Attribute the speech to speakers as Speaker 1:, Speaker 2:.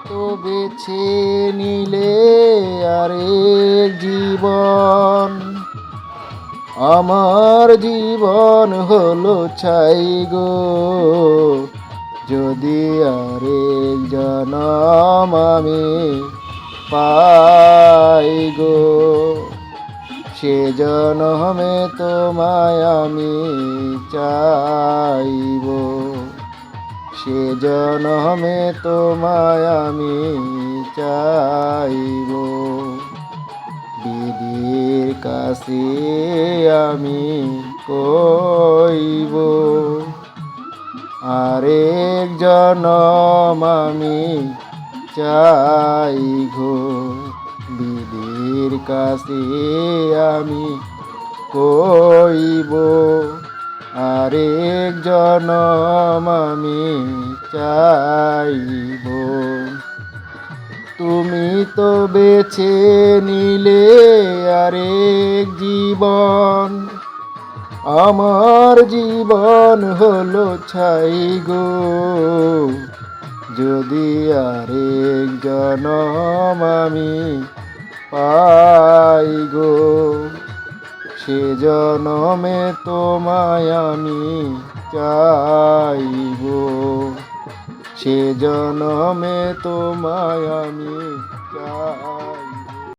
Speaker 1: তো বেছে নিলে আরেক জীবন, আমার জীবন হলো ছাই গো। যদি আরেক জনম আমি পাই গো, সে জনমে তোমায় আমি চাইব, সে জনমে তোমায় আমি চাইব। বিধির কাছে আমি কইব, আরেক জনম আমি চাই গো। বিধির কাছে আমি কইব, আরেক জনম আমি চাইব। তুমি তো বেছে নিলে আরেক জীবন, আমার জীবন হলো ছাই গো। যদি আরেক জনম আমি পাই গো, সে জনমে তোমায় আমি চাইব, সে জনমে তোমায় আমি চাই।